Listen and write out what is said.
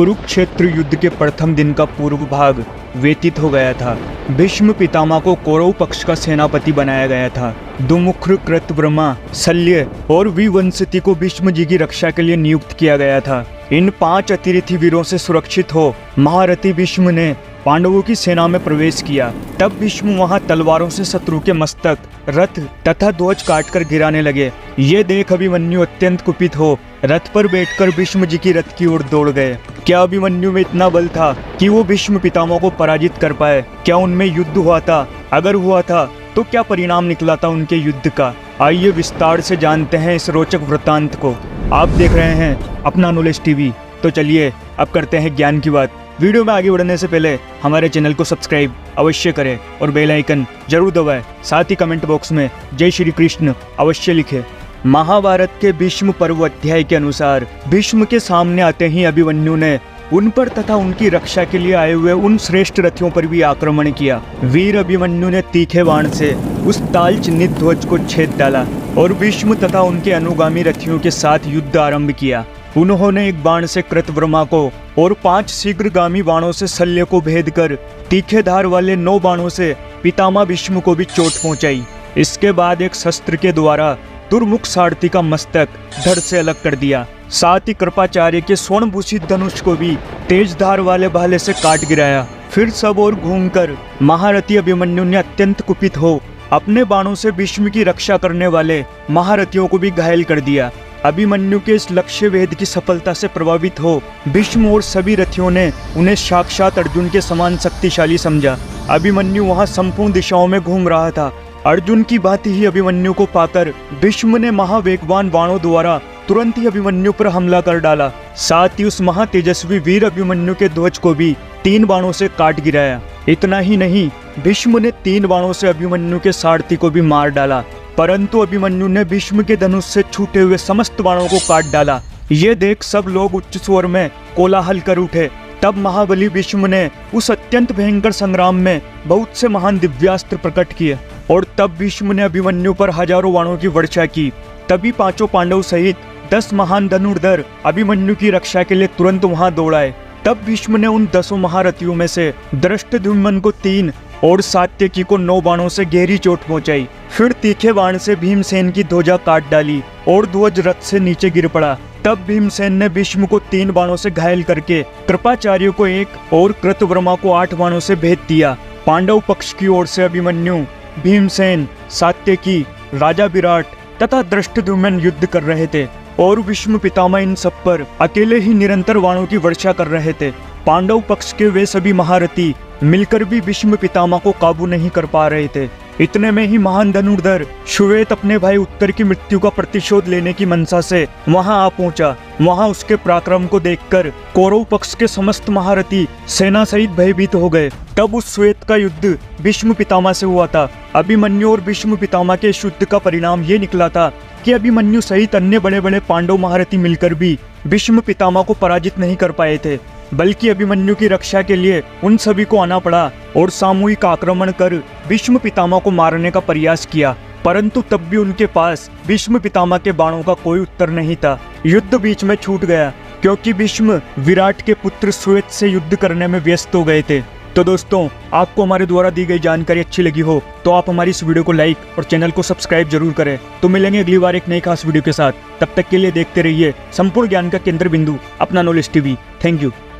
कुरुक्षेत्र युद्ध के प्रथम दिन का पूर्व भाग व्यतीत हो गया था। भीष्म पितामह को कौरव पक्ष का सेनापति बनाया गया था। दुमुख कृतवर्मा, शल्य और विवंशति को भीष्म जी की रक्षा के लिए नियुक्त किया गया था। इन 5 अतिरथी वीरों से सुरक्षित हो महारथी भीष्म ने पांडवों की सेना में प्रवेश किया। तब भीष्म वहां तलवारों से शत्रु के मस्तक, रथ तथा ध्वज काटकर गिराने लगे। ये देख अभिमन्यु अत्यंत कुपित हो रथ पर बैठकर भीष्म जी की रथ की ओर दौड़ गए। क्या अभिमन्यु में इतना बल था कि वो भीष्म पितामह को पराजित कर पाए? क्या उनमें युद्ध हुआ था? अगर हुआ था तो क्या परिणाम निकला था उनके युद्ध का? आइए विस्तार से जानते हैं इस रोचक वृत्तांत को। आप देख रहे हैं अपना नॉलेज टीवी। तो चलिए अब करते हैं ज्ञान की बात। वीडियो में आगे बढ़ने से पहले हमारे चैनल को सब्सक्राइब अवश्य करें और बेल आइकन जरूर दबाएं। साथ ही कमेंट बॉक्स में जय श्री कृष्ण अवश्य लिखें। महाभारत के भीष्म पर्व अध्याय के अनुसार भीष्म के सामने आते ही अभिमन्यु ने उन पर तथा उनकी रक्षा के लिए आए हुए उन श्रेष्ठ रथियों पर भी आक्रमण किया। वीर अभिमन्यु ने तीखे बाण से उस ताल चिन्हित ध्वज को छेद डाला और भीष्म तथा उनके अनुगामी रथियों के साथ युद्ध आरंभ किया। उन्होंने एक बाण से कृतवर्मा को और 5 शीघ्रगामी बाणों से शल्य को भेद कर तीखे धार वाले 9 बाणों से पितामह भीष्म को भी चोट पहुंचाई। इसके बाद एक शस्त्र के द्वारा दुर्मुख सारथी का मस्तक धड़ से अलग कर दिया। साथ ही कृपाचार्य के स्वर्णभूषित धनुष को भी तेज धार वाले भाले से काट गिराया। फिर सब ओर घूमकर महारथी अभिमन्यु ने अत्यंत कुपित हो अपने बाणों से भीष्म की रक्षा करने वाले महारथियों को भी घायल कर दिया। अभिमन्यु के इस लक्ष्य भेद की सफलता से प्रभावित हो भीष्म और सभी रथियों ने उन्हें साक्षात अर्जुन के समान शक्तिशाली समझा। अभिमन्यु वहां संपूर्ण दिशाओं में घूम रहा था। अर्जुन की भांति ही अभिमन्यु को पाकर भीष्म ने महावेगवान बाणों द्वारा तुरंत ही अभिमन्यु पर हमला कर डाला। साथ ही उस महातेजस्वी वीर अभिमन्यु के ध्वज को भी 3 बाणों से काट गिराया। इतना ही नहीं, भीष्म ने 3 बाणों से अभिमन्यु के सारथी को भी मार डाला, परंतु अभिमन्यु ने भीष्म के धनुष से छूटे हुए समस्त बाणों को काट डाला। ये देख सब लोग उच्च स्वर में कोलाहल कर उठे। तब महाबली भीष्म ने उस अत्यंत भयंकर संग्राम में बहुत से महान दिव्यास्त्र प्रकट किए और तब भीष्म ने अभिमन्यु पर हजारों बाणों की वर्षा की। तभी 5 पांडव सहित 10 महान धनुर्धर अभिमन्यु की रक्षा के लिए तुरंत वहां दौड़ाए। तब भीष्म ने उन 10 महारथियों में से धृष्टद्युम्न को 3 और सात्यकी को 9 बाणों से गहरी चोट पहुंचाई। फिर तीखे बाण से भीमसेन की ध्वजा काट डाली और ध्वज रथ से नीचे गिर पड़ा। तब भीमसेन ने भीष्म को 3 बाणों से घायल करके कृपाचार्य को 1 और कृतवर्मा को 8 बाणों से भेद दिया। पांडव पक्ष की ओर से अभिमन्यु, भीमसेन, सात्यकी, राजा विराट तथा धृष्टद्युम्न युद्ध कर रहे थे और भीष्म पितामह इन सब पर अकेले ही निरंतर बाणों की वर्षा कर रहे थे। पांडव पक्ष के वे सभी महारथी मिलकर भी भीष्म पितामह को काबू नहीं कर पा रहे थे। इतने में ही महान धनुर्धर श्वेत अपने भाई उत्तर की मृत्यु का प्रतिशोध लेने की मनसा से वहां आ पहुंचा। वहां उसके पराक्रम को देखकर कौरव पक्ष के समस्त महारथी सेना सहित भयभीत हो गए। तब उस श्वेत का युद्ध भीष्म पितामह से हुआ था। अभिमन्यु और भीष्म पितामह के इस युद्ध का परिणाम ये निकला था कि अभिमन्यु सहित अन्य बड़े बड़े पांडव महारथी मिलकर भी भीष्म पितामह को पराजित नहीं कर पाए थे, बल्कि अभिमन्यु की रक्षा के लिए उन सभी को आना पड़ा और सामूहिक आक्रमण कर भीष्म पितामह को मारने का प्रयास किया। परंतु तब भी उनके पास भीष्म पितामह के बाणों का कोई उत्तर नहीं था। युद्ध बीच में छूट गया क्योंकि भीष्म विराट के पुत्र श्वेत से युद्ध करने में व्यस्त हो गए थे। तो दोस्तों, आपको हमारे द्वारा दी गई जानकारी अच्छी लगी हो तो आप हमारी इस वीडियो को लाइक और चैनल को सब्सक्राइब जरूर करें। तो मिलेंगे अगली बार एक नई खास वीडियो के साथ। तब तक के लिए देखते रहिए संपूर्ण ज्ञान का केंद्र बिंदु अपना नॉलेज टीवी। Thank you.